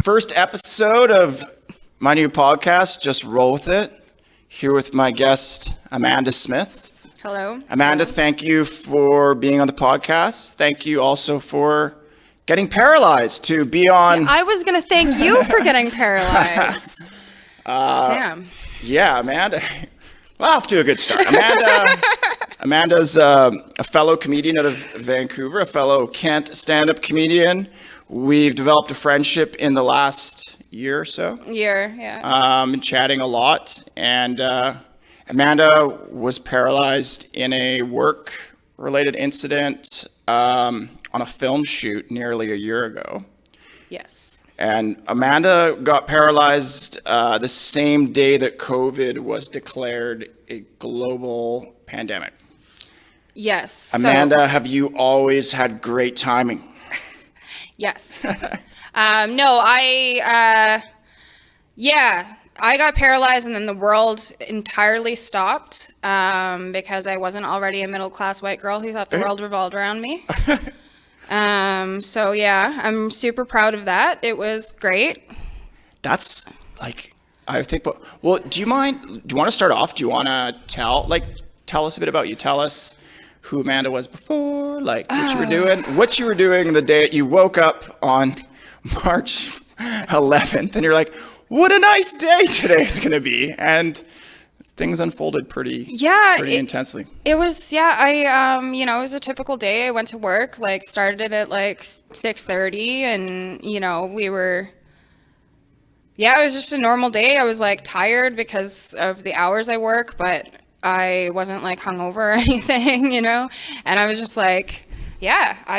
First episode of my new podcast, Just Roll With It. Here with my guest, Amanda Smith. Hello. Amanda, thank you for being on the podcast. Thank you also for getting paralyzed to be on. I was going to thank you for getting paralyzed. Damn. Yeah, Amanda. Well, off to a good start. Amanda's a fellow comedian out of Vancouver, a fellow Kent stand-up comedian. We've developed a friendship in the last year or so. Been chatting a lot. And Amanda was paralyzed in a work-related incident on a film shoot nearly a year ago. Yes. And Amanda got paralyzed the same day that COVID was declared a global pandemic. Yes. Amanda, have you always had great timing? Yes. I got paralyzed and then the world entirely stopped because I wasn't already a middle-class white girl who thought the world revolved around me. I'm super proud of that. It was great. That's like, I think, well, do you want to start off? Do you want to tell us a bit about you? Tell us who Amanda was before, what you were doing the day you woke up on March 11th, and you're like, what a nice day today is going to be. And things unfolded pretty intensely. It was, it was a typical day. I went to work, started it at 6:30, and, it was just a normal day. I was tired because of the hours I work, but I wasn't hungover or anything, and I was just I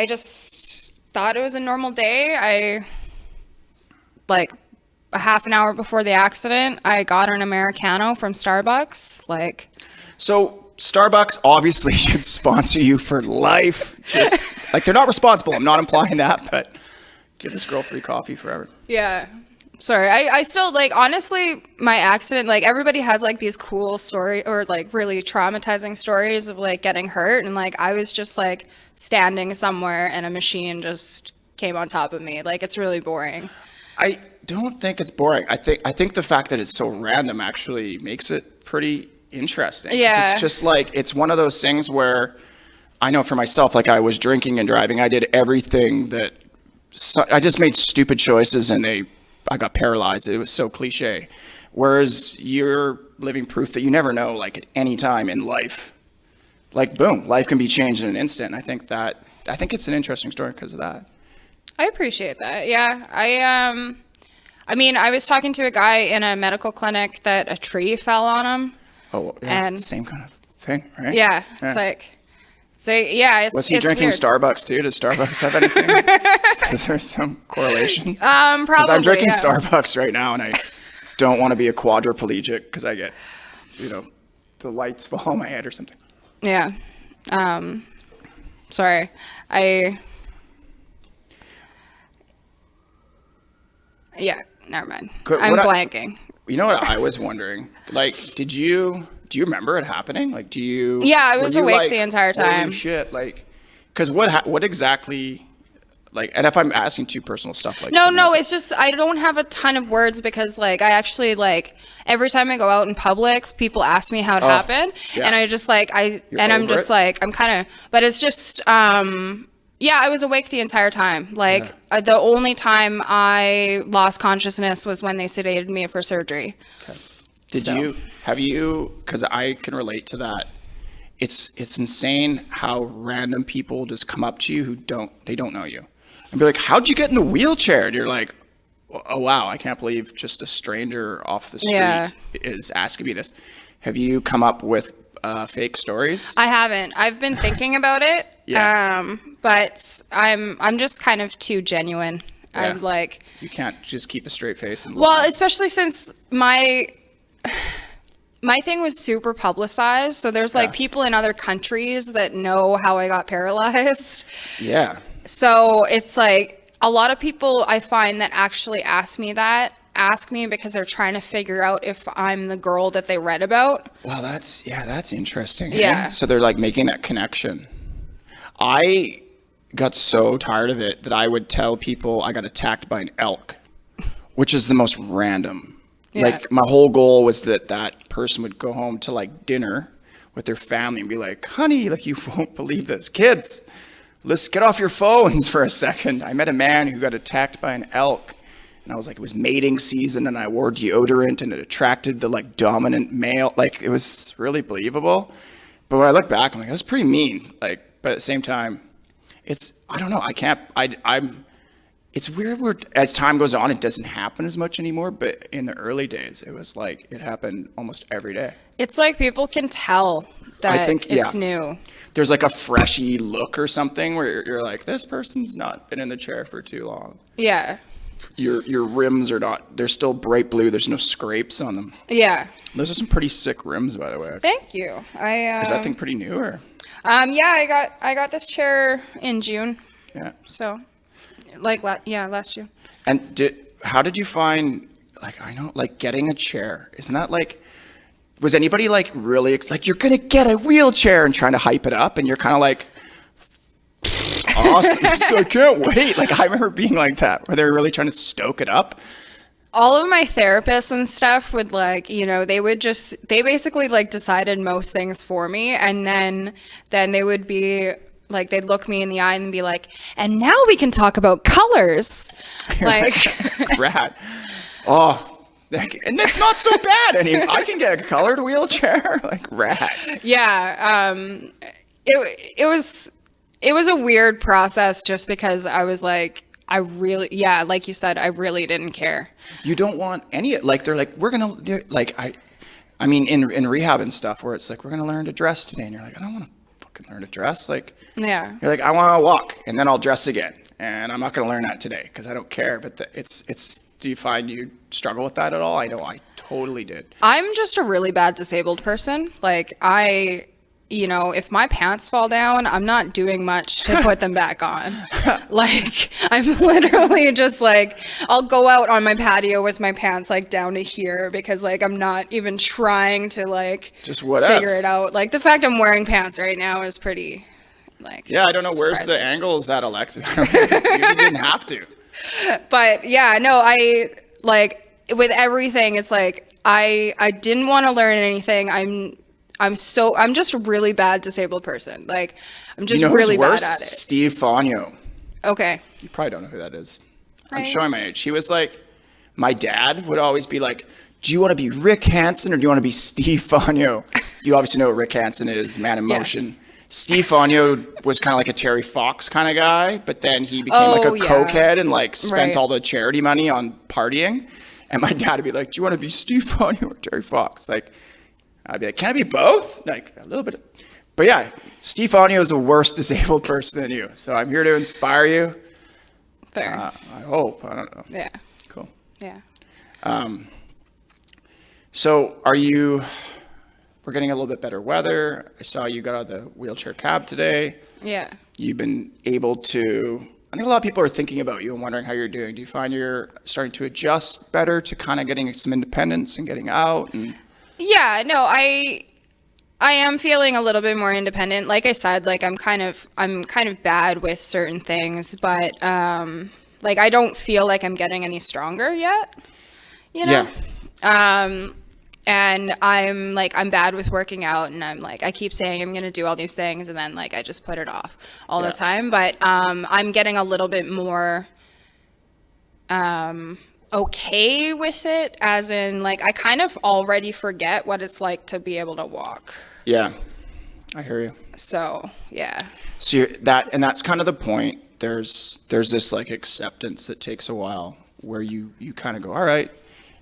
just thought it was a normal day. A half an hour before the accident, I got an Americano from Starbucks. So Starbucks obviously should sponsor you for life. Just they're not responsible. I'm not implying that, but give this girl free coffee forever. Yeah. Sorry. I still honestly, my accident, everybody has these cool story or really traumatizing stories of getting hurt. And I was just standing somewhere and a machine just came on top of me. It's really boring. I don't think it's boring. I think the fact that it's so random actually makes it pretty interesting. Yeah. It's just it's one of those things where I know for myself, I was drinking and driving. I did everything I just made stupid choices and I got paralyzed. It was so cliche. Whereas you're living proof that you never know, at any time in life, boom, life can be changed in an instant. I think it's an interesting story because of that. I appreciate that. Yeah. I was talking to a guy in a medical clinic that a tree fell on him. Oh, yeah. And same kind of thing, right? Yeah. It's was he drinking weird. Starbucks too? Does Starbucks have anything? Is there some correlation? Probably. I'm drinking Starbucks right now, and I don't want to be a quadriplegic because I get, the lights fall on my head or something. Yeah. Sorry. Yeah. Never mind. I'm blanking. You know what I was wondering? Do you remember it happening? Yeah, I was awake the entire time. Holy shit! Because what exactly? And if I'm asking too personal stuff, no, it's just I don't have a ton of words because I actually every time I go out in public, people ask me how it happened, and I just but it's just I was awake the entire time. The only time I lost consciousness was when they sedated me for surgery. Okay. Have you, because I can relate to that. It's insane how random people just come up to you who don't know you and be like, how'd you get in the wheelchair? And you're like, oh, wow, I can't believe just a stranger off the street is asking me this. Have you come up with fake stories? I haven't. I've been thinking about it. But I'm just kind of too genuine. Yeah. I'm you can't just keep a straight face and especially since my thing was super publicized, so there's people in other countries that know how I got paralyzed. Yeah. So it's a lot of people I find that actually ask me because they're trying to figure out if I'm the girl that they read about. Well, that's interesting. Yeah. So they're making that connection. I got so tired of it that I would tell people I got attacked by an elk, which is the most random. Yeah. Like, my whole goal was that that person would go home to like dinner with their family and be like, honey, like, you won't believe this. Kids, let's get off your phones for a second. I met a man who got attacked by an elk. And I was like, it was mating season, and I wore deodorant, and it attracted the like dominant male. Like, it was really believable. But when I look back, I'm like, that's pretty mean. Like, but at the same time, I don't know. It's weird as time goes on, it doesn't happen as much anymore. But in the early days, it was like, it happened almost every day. It's like people can tell that it's new. There's like a freshy look or something where you're like, this person's not been in the chair for too long. Yeah. Your rims are not, they're still bright blue. There's no scrapes on them. Yeah. Those are some pretty sick rims, by the way. Thank you. Is that thing pretty new, or? Yeah, I got this chair in June. Yeah. So, like, last June. And how did you find, like, I know, like, getting a chair? Isn't that like, was anybody like really, like, you're going to get a wheelchair and trying to hype it up, and you're kind of like, awesome. So I can't wait. Like, I remember being like that, where they were really trying to stoke it up. All of my therapists and stuff would like, they basically like decided most things for me. And then they would be like, they'd look me in the eye and be like, and now we can talk about colors. Like, rad. Oh, and it's not so bad. I mean, I can get a colored wheelchair. Like, rad. Yeah. It was a weird process just because I was like, like you said, I really didn't care. You don't want any, like, they're like, we're going to, like, I mean, in rehab and stuff where it's like, we're going to learn to dress today. And you're like, I don't want to fucking learn to dress. Like, yeah. You're like, I want to walk and then I'll dress again. And I'm not going to learn that today because I don't care. But do you find you struggle with that at all? I know I totally did. I'm just a really bad disabled person. Like, if my pants fall down, I'm not doing much to put them back on. Like, I'm literally just like, I'll go out on my patio with my pants like down to here because like I'm not even trying to like just figure it out. Like, the fact I'm wearing pants right now is pretty like, yeah, I don't know where's the angles at Alexa. You didn't have to. But yeah, no, I like with everything, it's like I didn't want to learn anything. I'm just a really bad disabled person. Like, I'm just really bad at it. Steve Fagno. Okay. You probably don't know who that is. I'm showing my age. He was like, my dad would always be like, do you want to be Rick Hansen or do you want to be Steve Fagno? You obviously know what Rick Hansen is, Man in Motion. Yes. Steve Fagno was kind of like a Terry Fox kind of guy, but then he became like a cokehead and like spent all the charity money on partying. And my dad would be like, do you want to be Steve Fagno or Terry Fox? Like, I'd be like, can I be both? Like, a little bit. But yeah, Steve Fagno is a worse disabled person than you. So I'm here to inspire you. Fair. I hope. I don't know. Yeah. Cool. Yeah. So we're getting a little bit better weather. I saw you got out of the wheelchair cab today. Yeah. You've been able to, I think a lot of people are thinking about you and wondering how you're doing. Do you find you're starting to adjust better to kind of getting some independence and getting out? And yeah, no, I am feeling a little bit more independent. Like I said, like I'm kind of bad with certain things, but like I don't feel like I'm getting any stronger yet. Yeah. And I'm bad with working out, and I'm like, I keep saying I'm going to do all these things, and then like I just put it off all the time. But I'm getting a little bit more okay with it, as in like I kind of already forget what it's like to be able to walk. Yeah, I hear you. So yeah. So that's kind of the point. There's this like acceptance that takes a while where you kind of go, all right,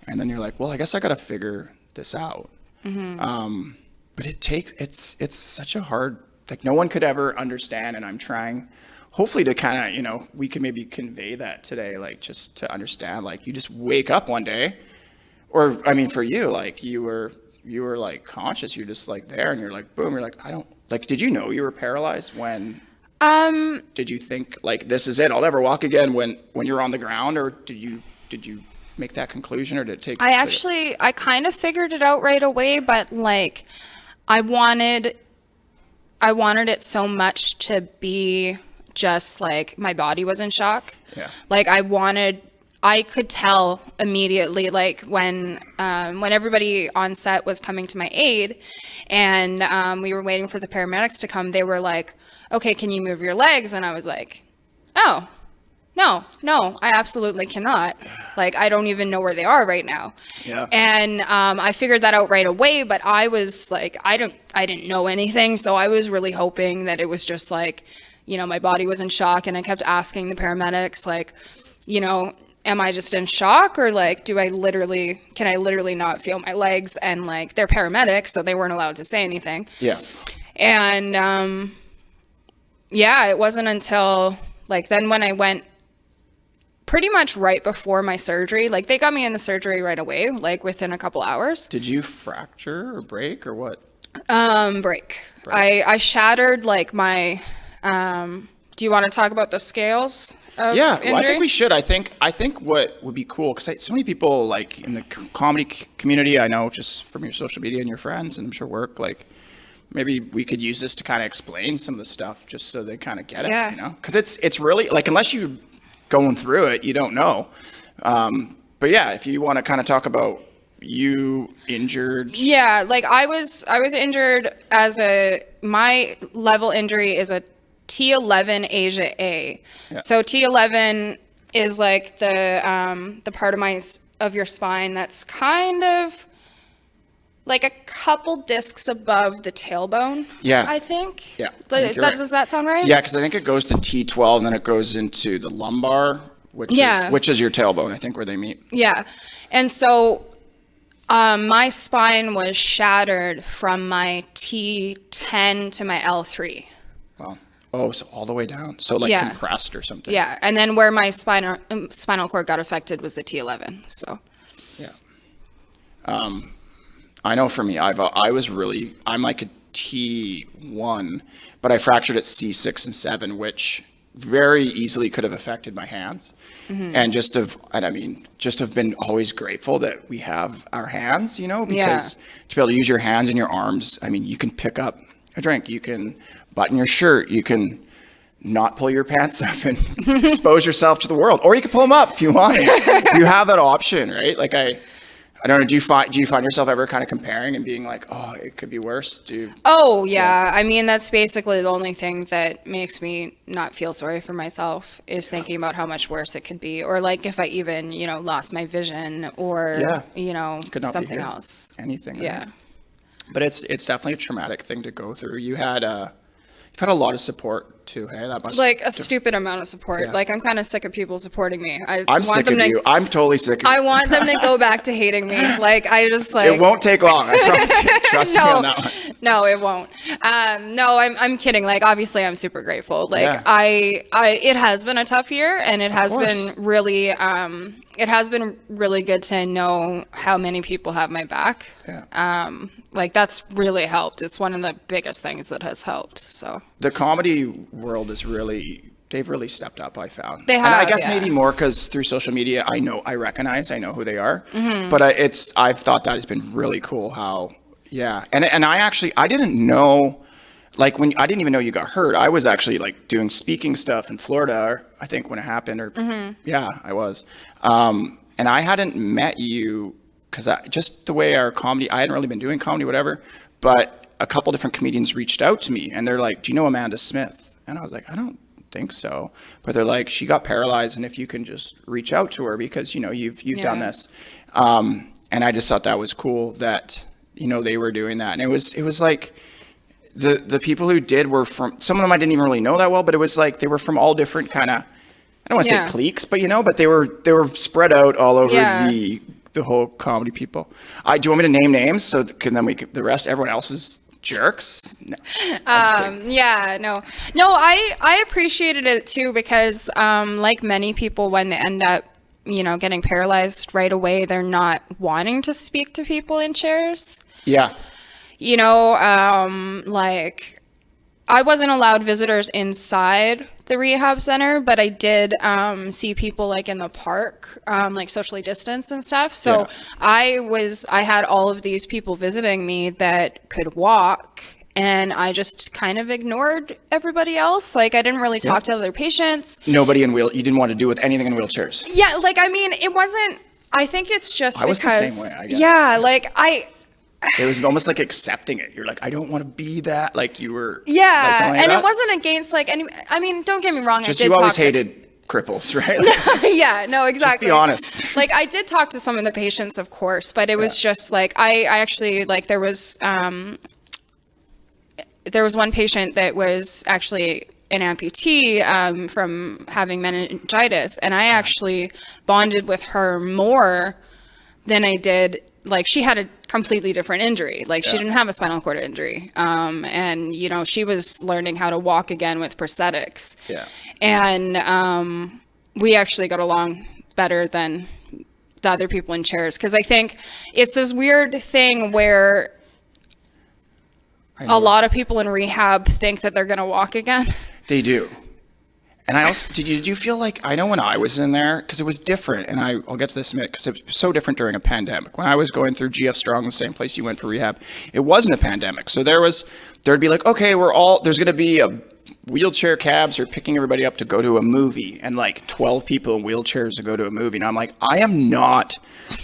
and then you're like, well, I guess I got to figure this out. Mm-hmm. But it's such a hard, like no one could ever understand, and I'm trying hopefully to kind of, we can maybe convey that today, like just to understand, like you just wake up one day, or I mean for you, like you were like conscious, you're just like there and you're like, boom, you're like, I don't, like, did you know you were paralyzed when, did you think like, this is it, I'll never walk again when you're on the ground, or did you make that conclusion, or did it take? I kind of figured it out right away, but like I wanted it so much to just like my body was in shock. Yeah. Like I could tell immediately, like when everybody on set was coming to my aid and we were waiting for the paramedics to come, they were like, okay, can you move your legs? And I was like, oh, no, I absolutely cannot. Like, I don't even know where they are right now. Yeah. And I figured that out right away, but I was like, I didn't know anything. So I was really hoping that it was just like, you know, my body was in shock, and I kept asking the paramedics, like, you know, am I just in shock, or like, can I literally not feel my legs? And like, they're paramedics, so they weren't allowed to say anything. Yeah. And yeah, it wasn't until like then when I went pretty much right before my surgery, like they got me into surgery right away, like within a couple hours. Did you fracture or break or what? Break. I shattered like my, do you want to talk about the scales of Yeah, injury? well, I think we should. I think what would be cool, because so many people like in the comedy community, I know just from your social media and your friends, and I'm sure work, like maybe we could use this to kind of explain some of the stuff just so they kind of get it, Yeah. you know? Because it's really, like, unless you're going through it, you don't know. But yeah, if you want to kind of talk about you injured. Yeah, like I was injured my level injury is a T11 Asia A. Yeah. So T11 is like the part of your spine that's kind of like a couple discs above the tailbone. Yeah. I think. Yeah, I But think you're right. does that sound right? Yeah, because I think it goes to T12 and then it goes into the lumbar, which is your tailbone, I think, where they meet. Yeah. And so my spine was shattered from my T10 to my L3. Wow. Oh, so all the way down. So like Yeah. compressed or something. Yeah. And then where my spinal cord got affected was the T11. So. Yeah. I know for me, I'm like a T1, but I fractured at C6 and 7, which very easily could have affected my hands. Mm-hmm. And just have been always grateful that we have our hands, you know, because to be able to use your hands and your arms, I mean, you can pick up a drink, you can button your shirt, you can not pull your pants up and expose yourself to the world, or you can pull them up if you want. You have that option, right? Like I don't know. Do you find yourself ever kind of comparing and being like, oh, it could be worse? Oh, yeah. I mean, that's basically the only thing that makes me not feel sorry for myself is thinking about how much worse it could be. Or like if I even, you know, lost my vision or, you know, could not something be here. else. Anything. Right? Yeah. But it's definitely a traumatic thing to go through. You've had a lot of support too. Hey, that must Like a stupid amount of support. Yeah. Like I'm kind of sick of people supporting me. I'm sick of you. I'm totally sick of you. I want them to go back to hating me. Like I just like. It won't take long. I promise you. Trust me on that one. No, it won't. No, I'm kidding. Like, obviously, I'm super grateful. Like, Yeah. it has been a tough year, and it has been really, good to know how many people have my back. Yeah. Like that's really helped. It's one of the biggest things that has helped. So The comedy world is they've really stepped up, I found. They And I have, guess yeah. maybe more because through social media, I know who they are. Mm-hmm. But I've thought that has been really cool how, yeah. And I didn't know, like I didn't even know you got hurt. I was actually like doing speaking stuff in Florida, I think when it happened, yeah, I was. And I hadn't met you because just the way our comedy, I hadn't really been doing comedy, whatever, but a couple different comedians reached out to me and they're like, do you know Amanda Smith? And I was like, I don't think so. But they're like, she got paralyzed and if you can just reach out to her because, you know, you've done this. And I just thought that was cool that, you know, they were doing that. And it was like the people who did were from, some of them I didn't even really know that well, but it was like they were from all different kind of, I don't want to say cliques, but you know, but they were spread out all over the whole comedy people. Do you want me to name names so the rest, everyone else is jerks? No. No, I appreciated it too because, like many people, when they end up, you know, getting paralyzed right away, they're not wanting to speak to people in chairs. Yeah. You know, like I wasn't allowed visitors inside the rehab center, but I did see people like in the park, like socially distanced and stuff. So I had all of these people visiting me that could walk and I just kind of ignored everybody else. Like, I didn't really talk to other patients. Nobody you didn't want to do with anything in wheelchairs. Yeah, like, I mean, it wasn't, I think it's just I was because, the same way, I guess. yeah, like, It was almost like accepting it. You're like, I don't want to be that. Like you were. yeah, like something like and that. It wasn't against, like, any, I mean, don't get me wrong, Just I did you always talk hated cripples, right? Like, yeah, no, exactly. Just be honest. Like, I did talk to some of the patients, of course, but it was just like, I actually, like, there was one patient that was actually an amputee from having meningitis, and I actually bonded with her more than I did. Like, she had a completely different injury. Like, she didn't have a spinal cord injury. And, you know, she was learning how to walk again with prosthetics. Yeah. And we actually got along better than the other people in chairs. Because I think it's this weird thing where a lot of people in rehab think that they're going to walk again. They do. And I also, did you feel like, I know when I was in there, because it was different, and I'll get to this in a minute, because it was so different during a pandemic. When I was going through GF Strong, the same place you went for rehab, it wasn't a pandemic. So there'd be like, okay, there's going to be a wheelchair cabs are picking everybody up to go to a movie, and like 12 people in wheelchairs to go to a movie. And I'm like, I am not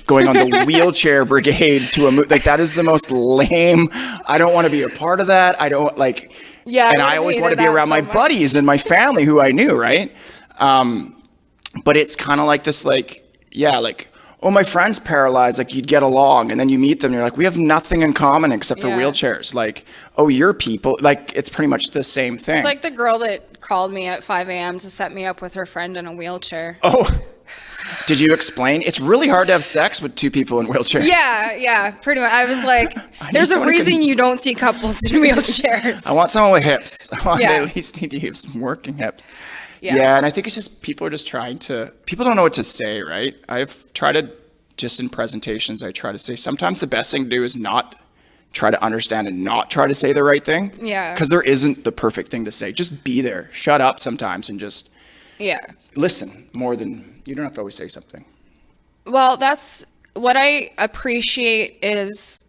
going on the wheelchair brigade to a movie. Like, that is the most lame. I don't want to be a part of that. I don't like... Yeah, and I always want to be around my buddies and my family who I knew, right? But it's kind of like this, like, yeah, like, oh, my friend's paralyzed. Like, you'd get along, and then you meet them, and you're like, we have nothing in common except for wheelchairs. Like, oh, you're people. Like, it's pretty much the same thing. It's like the girl that called me at 5 a.m. to set me up with her friend in a wheelchair. Oh, did you explain? It's really hard to have sex with two people in wheelchairs. Yeah, pretty much. I was like, there's a reason you don't see couples in wheelchairs. I want someone with hips. They at least need to have some working hips. Yeah, and I think it's just people are just people don't know what to say, right? I've tried to, just in presentations, I try to say sometimes the best thing to do is not try to understand and not try to say the right thing. Yeah. Because there isn't the perfect thing to say. Just be there. Shut up sometimes and just listen more than... You don't have to always say something. Well, that's what I appreciate is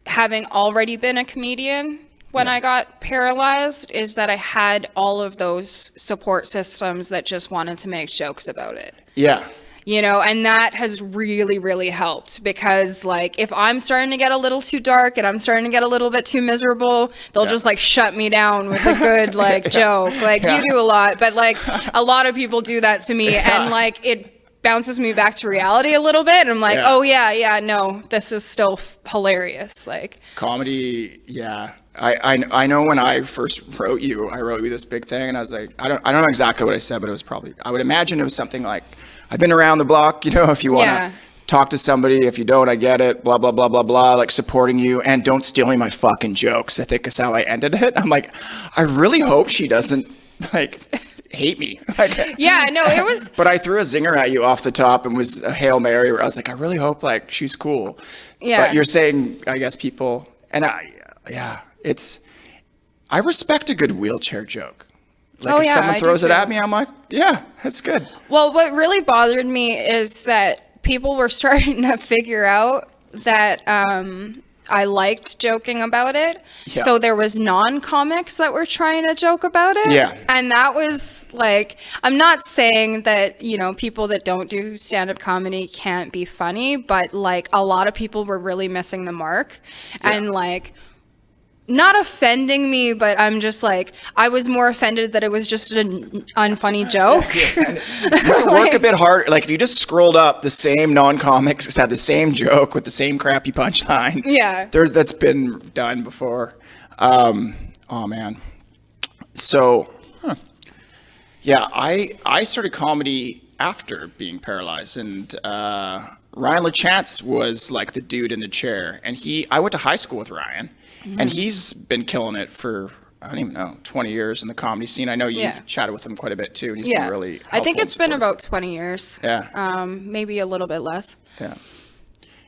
having already been a comedian when I got paralyzed, is that I had all of those support systems that just wanted to make jokes about it. Yeah. You know, and that has really, really helped because, like, if I'm starting to get a little too dark and I'm starting to get a little bit too miserable, they'll just, like, shut me down with a good, like, joke. Like, you do a lot, but, like, a lot of people do that to me, and, like, it bounces me back to reality a little bit, and I'm like, oh, yeah, no, this is still hilarious. Like, comedy, I know when I first wrote you this big thing, and I was like, I don't know exactly what I said, but it was probably, I would imagine it was something like, I've been around the block, you know, if you want to talk to somebody, if you don't, I get it, blah, blah, blah, blah, blah, like supporting you, and don't steal me my fucking jokes, I think is how I ended it. I'm like, I really hope she doesn't, like, hate me. Like, yeah, no, it was... But I threw a zinger at you off the top and was a Hail Mary where I was like, I really hope, like, she's cool. Yeah. But you're saying, I guess people, and I respect a good wheelchair joke. Like, if someone throws it at me, I'm like, yeah, that's good. Well, what really bothered me is that people were starting to figure out that I liked joking about it. Yeah. So there was non-comics that were trying to joke about it. Yeah. And that was like, I'm not saying that, you know, people that don't do stand-up comedy can't be funny, but like a lot of people were really missing the mark. Yeah. And like, not offending me, but I'm just like, I was more offended that it was just an unfunny joke. You have to work a bit hard. Like, if you just scrolled up, the same non-comics had the same joke with the same crappy punchline. Yeah. That's been done before. Oh, man. So, yeah, I started comedy after being paralyzed, and Ryan LaChance was like the dude in the chair. And I went to high school with Ryan. Mm-hmm. And he's been killing it for, I don't even know, 20 years in the comedy scene. I know you've chatted with him quite a bit too. And he's been really helpful. I think it's been about 20 years. Yeah. Maybe a little bit less. Yeah.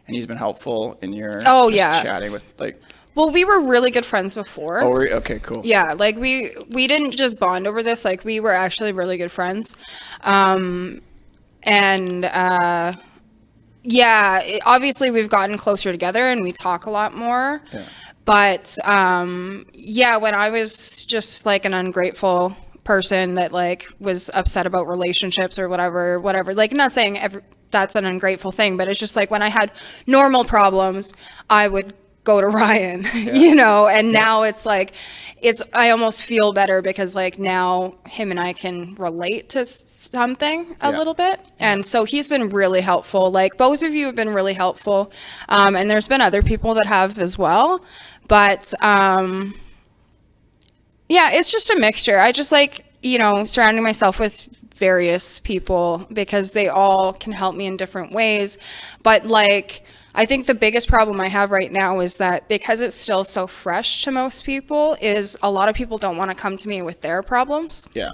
And he's been helpful in your chatting with, like... Well, we were really good friends before. Oh, okay, cool. Yeah, like we didn't just bond over this. Like, we were actually really good friends. Obviously we've gotten closer together and we talk a lot more. Yeah. But yeah, when I was just like an ungrateful person that like was upset about relationships or whatever, like not saying that's an ungrateful thing, but it's just like when I had normal problems, I would go to Ryan, you know, and now it's like, I almost feel better because like now him and I can relate to something a little bit. And so he's been really helpful. Like both of you have been really helpful. And there's been other people that have as well. But yeah, it's just a mixture. I just like, you know, surrounding myself with various people because they all can help me in different ways. But like, I think the biggest problem I have right now is that because it's still so fresh to most people, is a lot of people don't want to come to me with their problems. Yeah.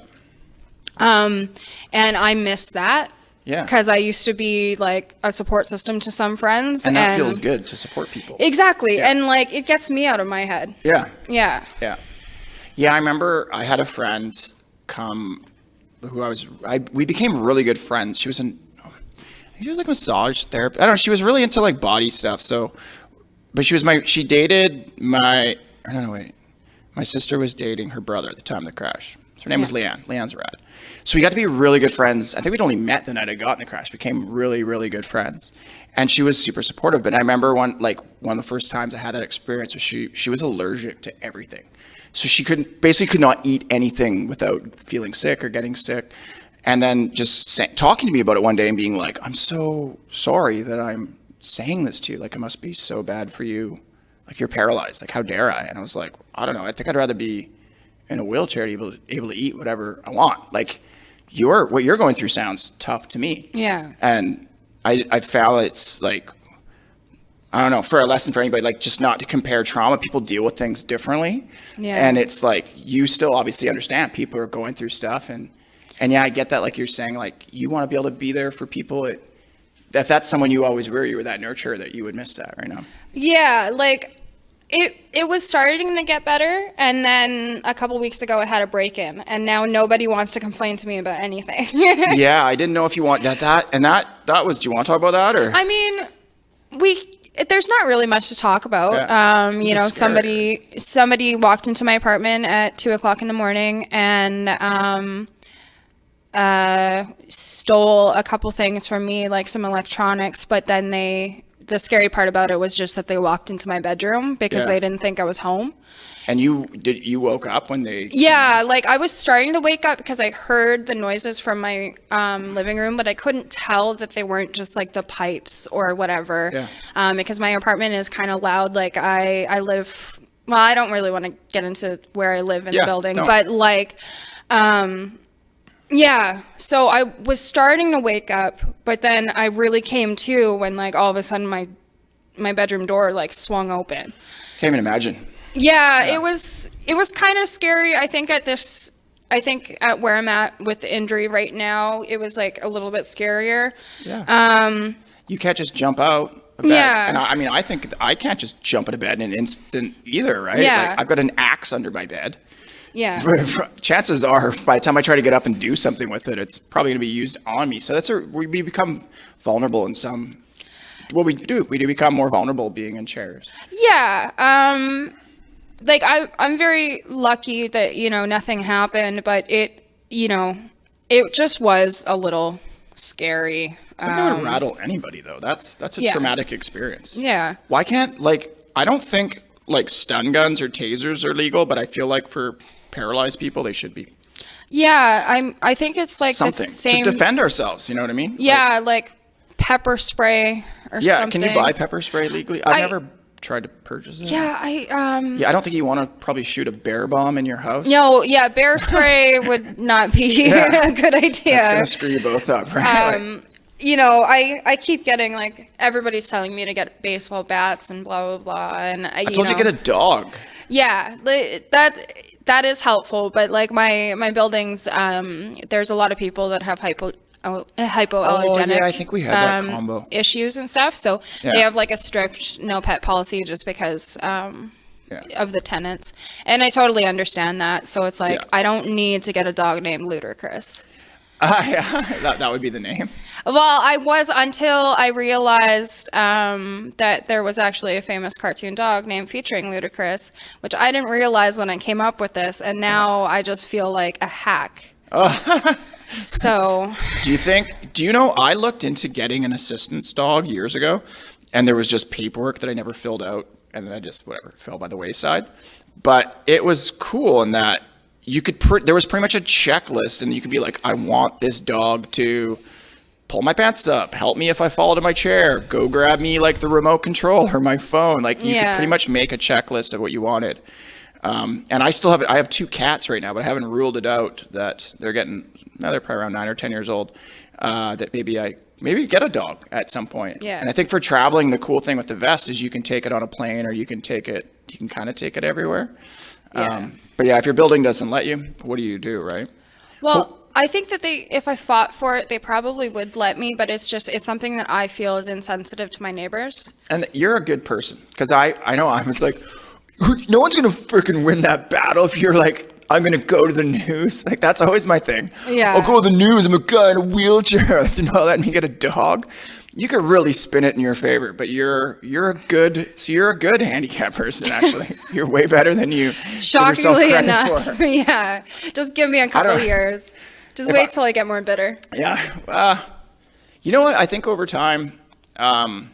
And I miss that. Yeah. Because I used to be like a support system to some friends. And that feels good to support people. Exactly. Yeah. And like it gets me out of my head. Yeah. Yeah. Yeah. Yeah, I remember I had a friend come who we became really good friends. She was like a massage therapist. I don't know. She was really into like body stuff. So, but she dated my sister was dating her brother at the time of the crash. So her name was Leanne. Leanne's rad. So we got to be really good friends. I think we'd only met the night I got in the crash. Became really, really good friends. And she was super supportive. But I remember one of the first times I had that experience was she was allergic to everything. So she could not eat anything without feeling sick or getting sick. And then just talking to me about it one day and being like, I'm so sorry that I'm saying this to you. Like, it must be so bad for you. Like, you're paralyzed. Like, how dare I? And I was like, I don't know. I think I'd rather be in a wheelchair to be able to eat whatever I want. Like, what you're going through sounds tough to me. Yeah. And I found it's like, I don't know, for a lesson for anybody, like just not to compare trauma. People deal with things differently. Yeah. And it's like, you still obviously understand people are going through stuff. And yeah, I get that. Like you're saying, like you want to be able to be there for people. If that's someone you always were, you were that nurturer, that you would miss that right now. Yeah. Like it was starting to get better. And then a couple weeks ago, I had a break-in and now nobody wants to complain to me about anything. Yeah. I didn't know if you want that. And that was, do you want to talk about that or? I mean, there's not really much to talk about. Yeah. You know, somebody walked into my apartment at 2:00 in the morning and stole a couple things from me, like some electronics. But then the scary part about it was just that they walked into my bedroom because they didn't think I was home. And you woke up when they? Yeah, like I was starting to wake up because I heard the noises from my living room, but I couldn't tell that they weren't just like the pipes or whatever. Yeah. Because my apartment is kind of loud. Like I live, well, I don't really want to get into where I live in the building, but like, yeah. So I was starting to wake up, but then I really came to when like all of a sudden my bedroom door like swung open. Can't even imagine. Yeah, it was kind of scary. I think at where I'm at with the injury right now, it was like a little bit scarier. Yeah. You can't just jump out of bed. Yeah. And I think I can't just jump out of bed in an instant either, right? Yeah. Like I've got an axe under my bed. Yeah. Chances are, by the time I try to get up and do something with it, it's probably going to be used on me. So we become vulnerable in some. Well, we do become more vulnerable being in chairs. Yeah. Like I'm very lucky that, you know, nothing happened, but it just was a little scary. I think that would rattle anybody though. That's a traumatic experience. Yeah. Why can't, I don't think like stun guns or tasers are legal, but I feel like for paralyzed people they should be. Yeah, I think it's like something the same to defend ourselves, you know what I mean? Yeah, like pepper spray or something. Yeah, can you buy pepper spray legally? I've never tried to purchase it. Yeah, I don't think you want to probably shoot a bear bomb in your house. No, yeah, bear spray would not be a good idea. That's gonna screw you both up, right? You know, I keep getting like everybody's telling me to get baseball bats and blah blah blah, and I told you to get a dog. Yeah, that is helpful, but like my buildings, there's a lot of people that have hypoallergenic I think we had that combo issues and stuff, so they have like a strict no pet policy just because of the tenants, and I totally understand that. So it's like I don't need to get a dog named Ludacris. Yeah, that would be the name. Well, I was until I realized that there was actually a famous cartoon dog named featuring Ludacris, which I didn't realize when I came up with this, and now I just feel like a hack. So, do you know, I looked into getting an assistance dog years ago, and there was just paperwork that I never filled out, and then I just, whatever, fell by the wayside. But it was cool in that you could, there was pretty much a checklist, and you could be like, I want this dog to pull my pants up, help me if I fall to my chair, go grab me like the remote control or my phone. Like you could pretty much make a checklist of what you wanted. And I still have, I have 2 cats right now, but I haven't ruled it out that they're getting, now they're probably around 9 or 10 years old, that maybe get a dog at some point. Yeah. And I think for traveling, the cool thing with the vest is you can take it on a plane, or you can kind of take it everywhere. Yeah. But yeah, if your building doesn't let you, what do you do, right? well, I think that if I fought for it, they probably would let me, but it's something that I feel is insensitive to my neighbors. And you're a good person, because I know I was like, no one's going to freaking win that battle if you're like, I'm going to go to the news. Like, that's always my thing. Yeah. I'll go to the news. I'm a guy in a wheelchair. They're not letting me get a dog. You could really spin it in your favor, but you're a good handicap person, actually. You're way better than you. Shockingly enough. Yeah. Just give me a couple years. Just wait till I get more bitter. Yeah. You know what? I think over time, I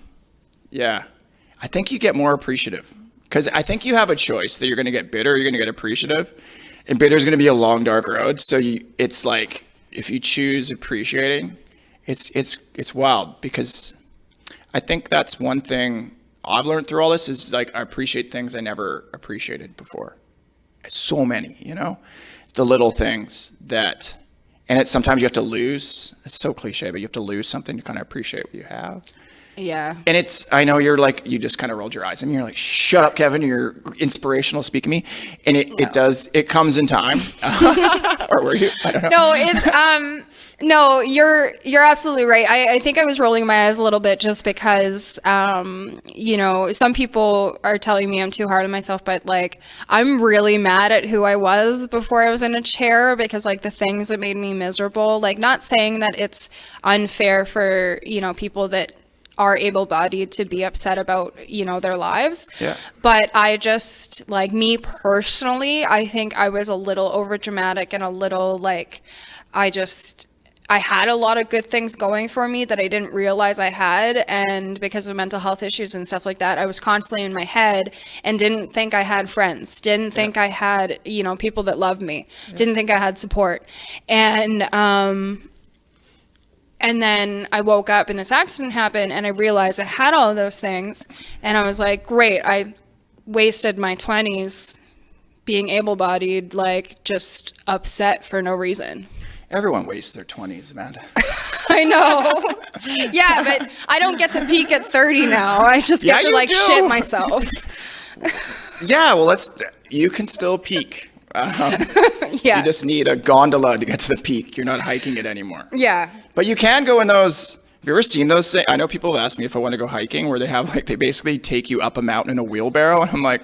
think you get more appreciative, because I think you have a choice that you're going to get bitter or you're going to get appreciative. And bitter is going to be a long, dark road. So it's like, if you choose appreciating, it's wild, because I think that's one thing I've learned through all this is like, I appreciate things I never appreciated before. So many, the little things that, and it's sometimes you have to lose. It's so cliche, but you have to lose something to kind of appreciate what you have. Yeah. And I know you're like, you just kind of rolled your eyes. I mean, you're like, shut up, Kevin. You're inspirational. Speak to me. And it comes in time. Or were you? I don't know. No, you're absolutely right. I think I was rolling my eyes a little bit just because, some people are telling me I'm too hard on myself, but like, I'm really mad at who I was before I was in a chair, because like the things that made me miserable, like, not saying that it's unfair for, people that are able-bodied to be upset about, their lives. Yeah. But I just, like, me personally, I think I was a little overdramatic and a little, like, I had a lot of good things going for me that I didn't realize I had. And because of mental health issues and stuff like that, I was constantly in my head and didn't think I had friends, didn't think I had, people that loved me, didn't think I had support. And then I woke up and this accident happened, and I realized I had all of those things. And I was like, great, I wasted my 20s being able-bodied, like, just upset for no reason. Everyone wastes their 20s, Amanda. I know. Yeah, but I don't get to peak at 30 now. I just get to, like, shit myself. Yeah, well, you can still peak. Yeah. You just need a gondola to get to the peak. You're not hiking it anymore. Yeah. But you can go in those. Have you ever seen those? I know people have asked me if I want to go hiking, where they basically take you up a mountain in a wheelbarrow. And I'm like,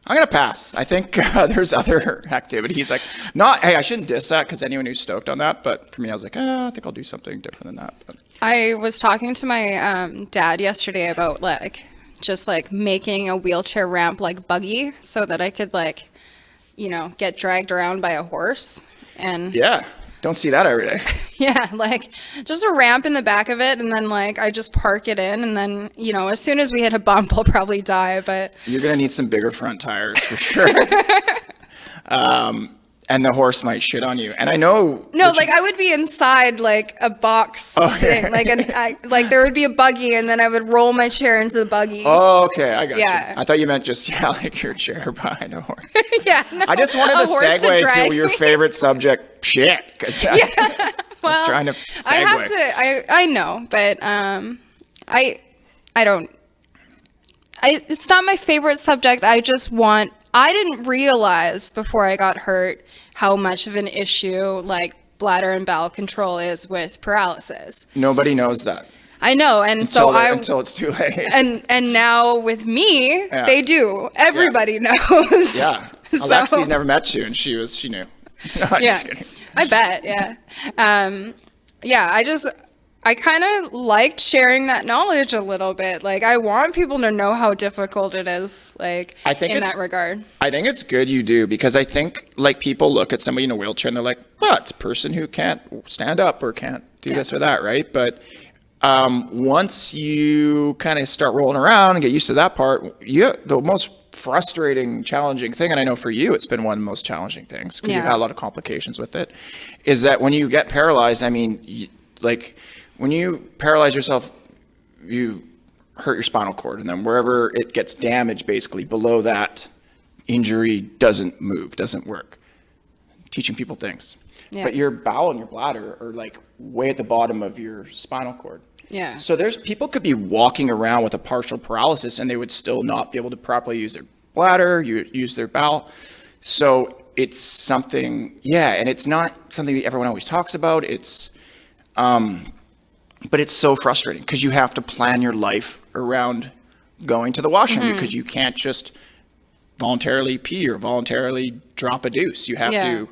I'm going to pass. I think there's other activities. Like, hey, I shouldn't diss that, because anyone who's stoked on that. But for me, I was like, I think I'll do something different than that. But I was talking to my dad yesterday about, like, just, like, making a wheelchair ramp, like, buggy, so that I could, like, get dragged around by a horse. And yeah, don't see that every day. Yeah, like, just a ramp in the back of it, and then, like, I just park it in, and then, as soon as we hit a bump, I'll probably die, but... You're going to need some bigger front tires, for sure. And the horse might shit on you. And I know... No, like, I would be inside, like, a box thing. Yeah. Like, there would be a buggy, and then I would roll my chair into the buggy. Oh, okay, I got you. I thought you meant just, like, your chair behind a horse. Yeah, no, I just wanted to segue to your favorite subject, shit. Because I was trying to segue. I know, but I don't... it's not my favorite subject. I didn't realize before I got hurt how much of an issue, like, bladder and bowel control is with paralysis. Nobody knows that. I know, and until it's too late. And now with me, they do. Everybody knows. Yeah. Alexi's never met you, and she knew. No, I'm just kidding. I bet, yeah. I kind of liked sharing that knowledge a little bit. Like, I want people to know how difficult it is, like, I think in that regard. I think it's good you do, because I think, like, people look at somebody in a wheelchair and they're like, well, it's a person who can't stand up or can't do this or that, right? But once you kind of start rolling around and get used to that part, the most frustrating, challenging thing, and I know for you it's been one of the most challenging things because you've had a lot of complications with it, is that when you get paralyzed, I mean, when you paralyze yourself, you hurt your spinal cord, and then wherever it gets damaged, basically below that, injury doesn't move, doesn't work. Teaching people things. Yeah. But your bowel and your bladder are like way at the bottom of your spinal cord. Yeah. So people could be walking around with a partial paralysis and they would still not be able to properly use their bladder, use their bowel. So it's something, and it's not something that everyone always talks about. It's, but it's so frustrating because you have to plan your life around going to the washroom because you can't just voluntarily pee or voluntarily drop a deuce. You have to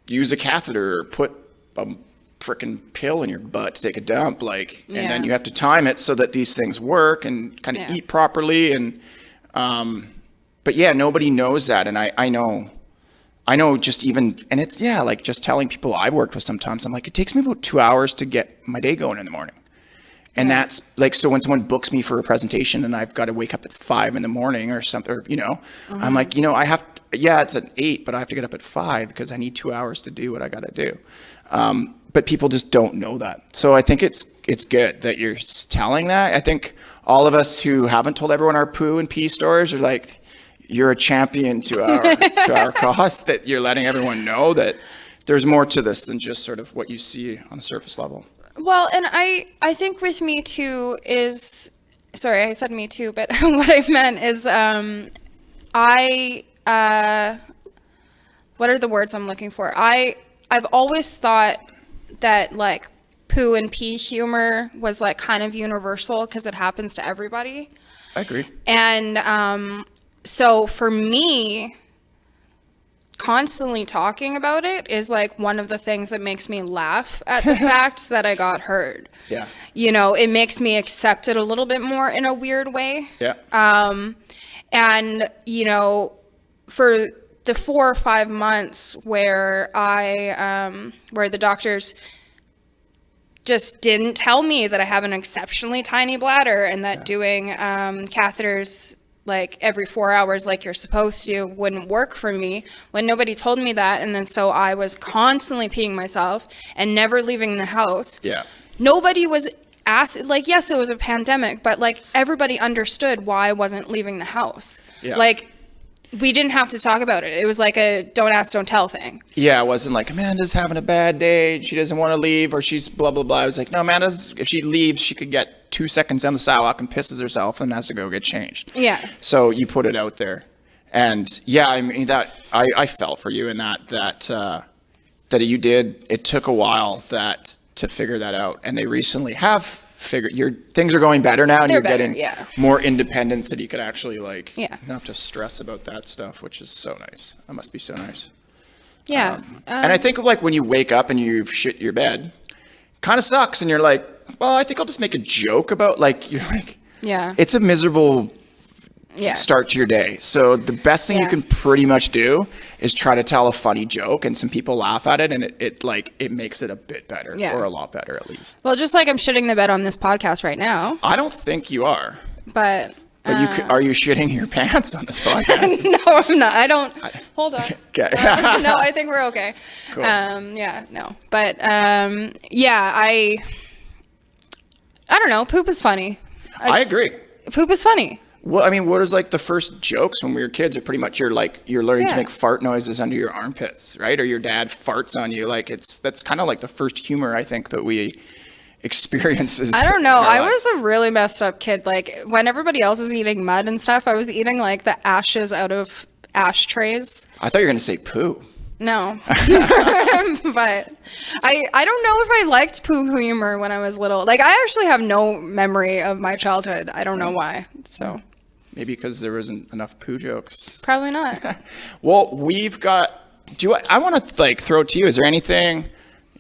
use a catheter or put a freaking pill in your butt to take a dump, and then you have to time it so that these things work and kind of eat properly. And but nobody knows that, and I know just even, and it's like just telling people I've worked with sometimes, I'm like, it takes me about 2 hours to get my day going in the morning. And that's like, so when someone books me for a presentation and I've got to wake up at 5 a.m. or something, or, I'm like, I have, it's at 8, but I have to get up at 5 because I need 2 hours to do what I got to do. But people just don't know that. So I think it's good that you're telling that. I think all of us who haven't told everyone our poo and pee stories are like, you're a champion to our cause, that you're letting everyone know that there's more to this than just sort of what you see on the surface level. Well, and I think with Me Too is, sorry, I said Me Too, but what I meant is what are the words I'm looking for? I've always thought that like poo and pee humor was like kind of universal because it happens to everybody. I agree. And so for me, constantly talking about it is like one of the things that makes me laugh at the fact that I got hurt. Yeah. It makes me accept it a little bit more in a weird way. Yeah. And, for the 4 or 5 months where where the doctors just didn't tell me that I have an exceptionally tiny bladder and that doing catheters like every 4 hours like you're supposed to wouldn't work for me, when nobody told me that, and then so I was constantly peeing myself and never leaving the house. Yeah. Nobody was asked, like, yes, it was a pandemic, but like everybody understood why I wasn't leaving the house. Yeah. Like, we didn't have to talk about it. It was like a don't ask, don't tell thing. Yeah, it wasn't like Amanda's having a bad day, she doesn't want to leave, or she's blah, blah, blah. I was like, no, if she leaves, she could get 2 seconds on the sidewalk and pisses herself and has to go get changed. Yeah. So you put it out there. And I mean, that I felt for you in that you did, it took a while to figure that out. And they recently have figured, things are going better now, and you're getting more independence that you could actually not have to stress about that stuff, which is so nice. That must be so nice. Yeah. And I think like when you wake up and you've shit your bed, kind of sucks, and you're like, well, I think I'll just make a joke about, like, you're like, it's a miserable start to your day. So the best thing you can pretty much do is try to tell a funny joke, and some people laugh at it, and it makes it a bit better, or a lot better at least. Well, just like I'm shitting the bed on this podcast right now. I don't think you are. But are you shitting your pants on this podcast? No, I'm not. I don't. Hold on. Okay. No, I think we're okay. Cool. No. But I don't know. Poop is funny. I agree. Poop is funny. Well, I mean, what is like the first jokes when we were kids are pretty much you're learning to make fart noises under your armpits, right? Or your dad farts on you. Like that's kind of like the first humor I think that we experience. I don't know. I was a really messed up kid. Like when everybody else was eating mud and stuff, I was eating like the ashes out of ashtrays. I thought you were going to say poo. No, but I don't know if I liked poo humor when I was little. Like I actually have no memory of my childhood. I don't know why. So maybe because there wasn't enough poo jokes. Probably not. Well, we've got I want to like throw it to you. Is there anything,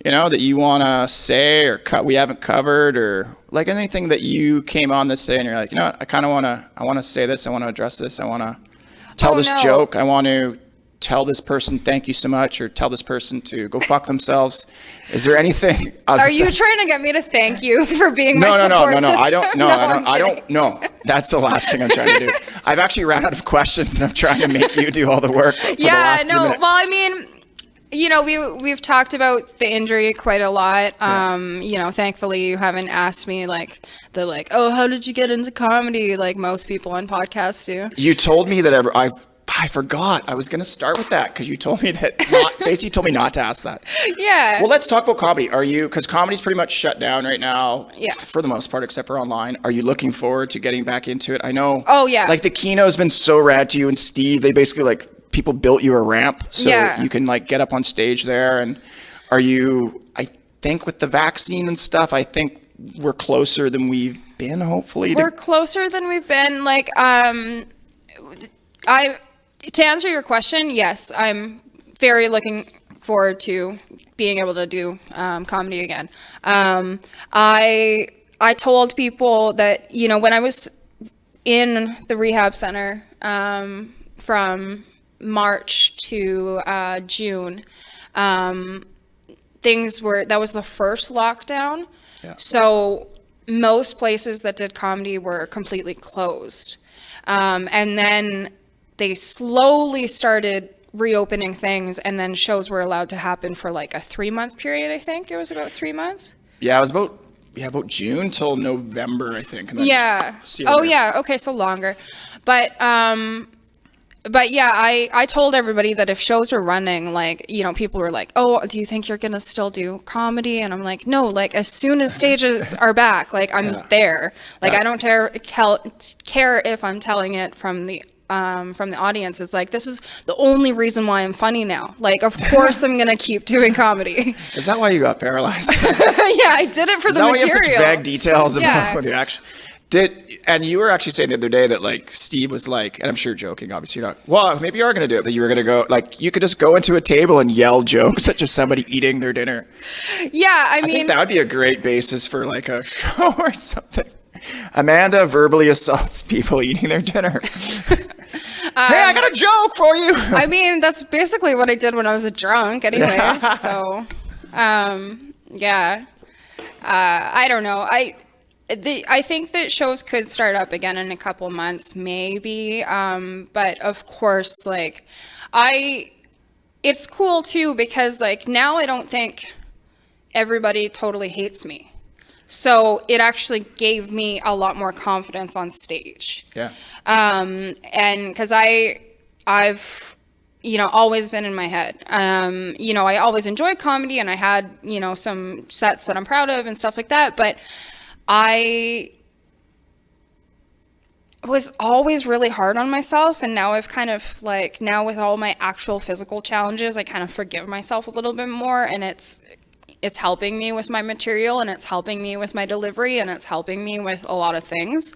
that you want to say or we haven't covered, or like anything that you came on this day and you're like, you know what, I want to say this. I want to address this. I want to tell this joke. I want to tell this person thank you so much, or tell this person to go fuck themselves. Is there anything? Are you trying to get me to thank you for being my support system? I don't know. That's the last thing I'm trying to do. I've actually ran out of questions and I'm trying to make you do all the work for the last few minutes. Well, I mean, we've talked about the injury quite a lot. Thankfully you haven't asked me oh, how did you get into comedy? Like most people on podcasts do. You told me that I forgot. I was going to start with that because you told me that basically told me not to ask that. Yeah. Well, let's talk about comedy. Because comedy's pretty much shut down right now. Yeah. For the most part, except for online. Are you looking forward to getting back into it? I know. Oh, yeah. Like the Kino's been so rad to you and Steve. They basically people built you a ramp so you can get up on stage there. And I think with the vaccine and stuff, I think we're closer than we've been, hopefully. We're closer than we've been. To answer your question, yes, I'm very looking forward to being able to do comedy again. I told people that, when I was in the rehab center from March to June, that was the first lockdown. Yeah. So most places that did comedy were completely closed. And then they slowly started reopening things, and then shows were allowed to happen for a 3-month period. I think it was about 3 months. Yeah, it was about June till November, I think. And then Okay, so longer. But yeah, I told everybody that if shows were running, people were like, oh, do you think you're gonna still do comedy? And I'm like, no, as soon as stages are back, I'm there. I don't care if I'm telling it from the audience. It's this is the only reason why I'm funny now. Of course I'm gonna keep doing comedy. Is that why you got paralyzed? Yeah, I did it for the material. Is that why you have such vague details about the action? And you were actually saying the other day that Steve was and I'm sure joking, obviously you're not, well, maybe you are going to do it, but you were going to go, you could just go into a table and yell jokes at just somebody eating their dinner. Yeah, I mean, think that would be a great basis for a show or something. Amanda verbally assaults people eating their dinner. Hey, I got a joke for you. I mean, that's basically what I did when I was a drunk anyways. So, yeah. I don't know. I think that shows could start up again in a couple months, maybe. But of course, it's cool too, because now I don't think everybody totally hates me. So it actually gave me a lot more confidence on stage. Yeah. And because I've always been in my head. I always enjoyed comedy, and I had, some sets that I'm proud of and stuff like that. But I was always really hard on myself, and now I've kind of now with all my actual physical challenges, I kind of forgive myself a little bit more, and it's helping me with my material, and it's helping me with my delivery, and it's helping me with a lot of things.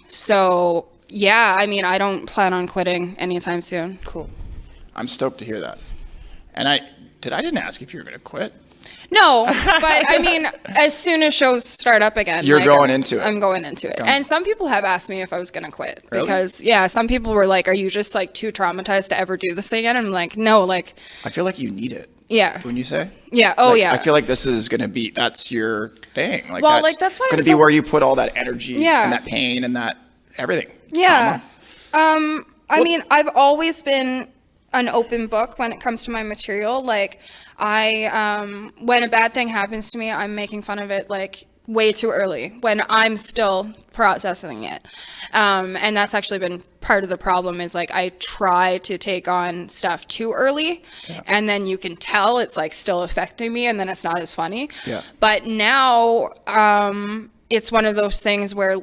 So yeah, I mean, I don't plan on quitting anytime soon. Cool. I'm stoked to hear that. And I didn't ask if you were going to quit. No, but I mean, as soon as shows start up again, you're going into it. I'm going into it. And some people have asked me if I was going to quit. Really? Because, some people were like, are you just too traumatized to ever do this again? And I'm like, no, I feel like you need it. Yeah. Wouldn't you say? Yeah. Oh, yeah. I feel like this is going to be, that's your thing. That's why going to be where you put all that energy and that pain and that everything. Yeah. I mean, I've always been an open book when it comes to my material. When a bad thing happens to me, I'm making fun of it way too early when I'm still processing it. And that's actually been part of the problem is I try to take on stuff too early, and then you can tell it's still affecting me, and then it's not as funny. Yeah. But now it's one of those things where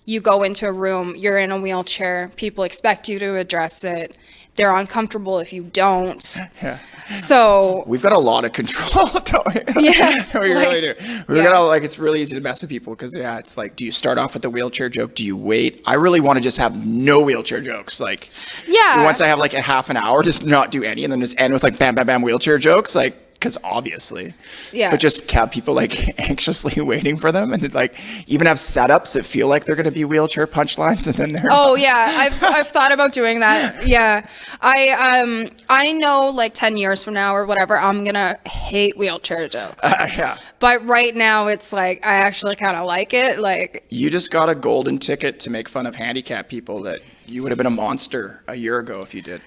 you go into a room, you're in a wheelchair, people expect you to address it. they're uncomfortable if you don't. Yeah. So We've got a lot of control, don't we? Yeah, we like- really do. We got like, it's really easy to mess with people because it's like, do you start off with the wheelchair joke? Do you wait? I really want to just have no wheelchair jokes. Like, Yeah. once I have like a half an hour, just not do any, and then just end with like bam, bam, bam wheelchair jokes. Like, because obviously, Yeah. but just have people like anxiously waiting for them, and then, like even have setups that feel like they're going to be wheelchair punchlines, and then they're Oh yeah, I've thought about doing that. Yeah, I know like 10 years from now or whatever, I'm gonna hate wheelchair jokes. yeah. But right now, it's like I actually kind of like it. Like, You just got a golden ticket to make fun of handicapped people that you would have been a monster a year ago if you did.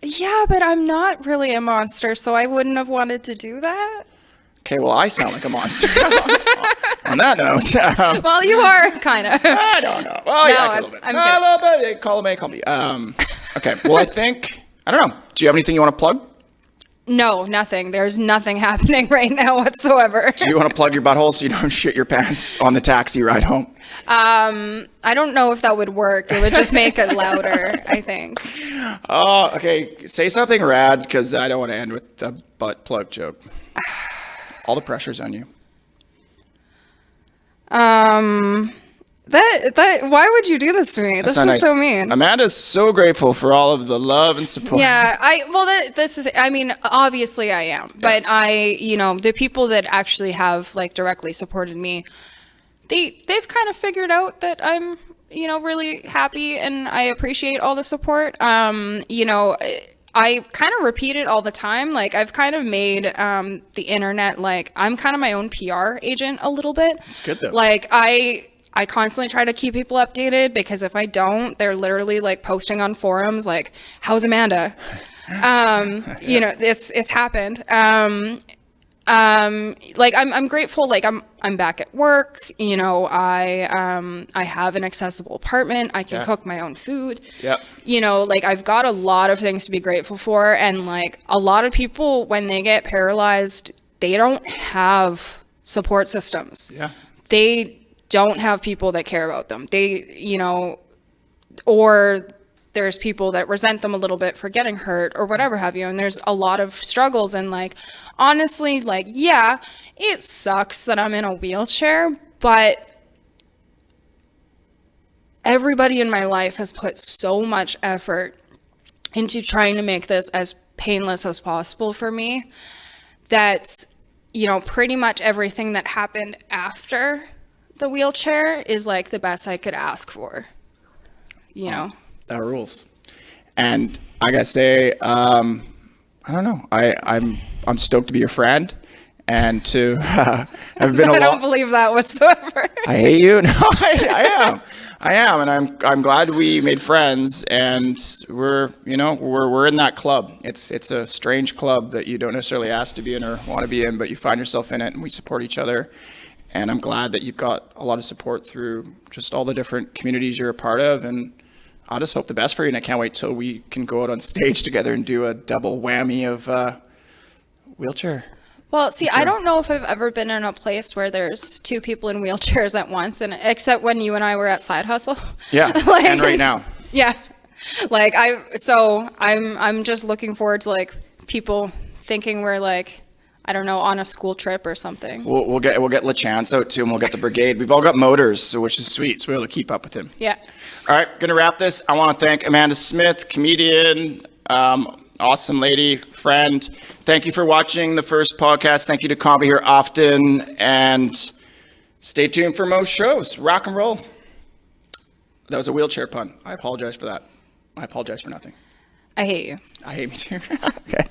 yeah, but I'm not really a monster, so I wouldn't have wanted to do that. Okay, well, I sound like a monster. On that note, Well, you are kind of. I don't know. Well, No, yeah, a I'm- little bit. I'm A kidding. little bit. Call me. Okay, well, I think, I don't know. Do you have anything you want to plug? No, nothing. There's nothing happening right now whatsoever. Do you want to plug your butthole so you don't shit your pants on the taxi ride home? I don't know if that would work. It would just make it louder, I think. Oh, okay. Say something rad because I don't want to end with a butt plug joke. All the pressure's on you. That why would you do this to me? This That's not is nice. so mean. Amanda's so grateful for all of the love and support. Yeah, this is, I mean, obviously I am, but the people that actually have like directly supported me, they've kind of figured out that I'm, really happy and I appreciate all the support. I kind of repeat it all the time. Like, I've kind of made the internet, like, I'm kind of my own PR agent a little bit. It's good though. Like, I constantly try to keep people updated because if I don't, they're literally like posting on forums like, "How's Amanda?" It's happened. Like I'm grateful. Like I'm back at work. I have an accessible apartment. I can cook my own food. Yep. Like I've got a lot of things to be grateful for. And like a lot of people, when they get paralyzed, they don't have support systems. Yeah. They don't have people that care about them. Or there's people that resent them a little bit for getting hurt or whatever have you. And there's a lot of struggles. And like, honestly, like, yeah, it sucks that I'm in a wheelchair, but everybody in my life has put so much effort into trying to make this as painless as possible for me that, pretty much everything that happened after the wheelchair is like the best I could ask for, That rules. And I gotta say, I don't know. I'm stoked to be your friend and to have been I don't believe that whatsoever. I hate you. No, I am, and I'm glad we made friends, and we're in that club. It's a strange club that you don't necessarily ask to be in or want to be in, but you find yourself in it, and we support each other. And I'm glad that you've got a lot of support through just all the different communities you're a part of, and I just hope the best for you, and I can't wait till we can go out on stage together and do a double whammy of wheelchair. Well, see, I don't know if I've ever been in a place where there's two people in wheelchairs at once, and except when you and I were at Side Hustle. Yeah, Like, and right now. Yeah, like I'm just looking forward to like people thinking we're like, I don't know, on a school trip or something. We'll get LaChance out too, and we'll get the Brigade. We've all got motors, so which is sweet, so we're able to keep up with him. Yeah. All right, gonna wrap this. I want to thank Amanda Smith, comedian, awesome lady, friend. Thank you for watching the first podcast. Thank you to Comedy Here Often, and stay tuned for most shows. Rock and roll. That was a wheelchair pun. I apologize for that. I apologize for nothing. I hate you. I hate me too. Okay.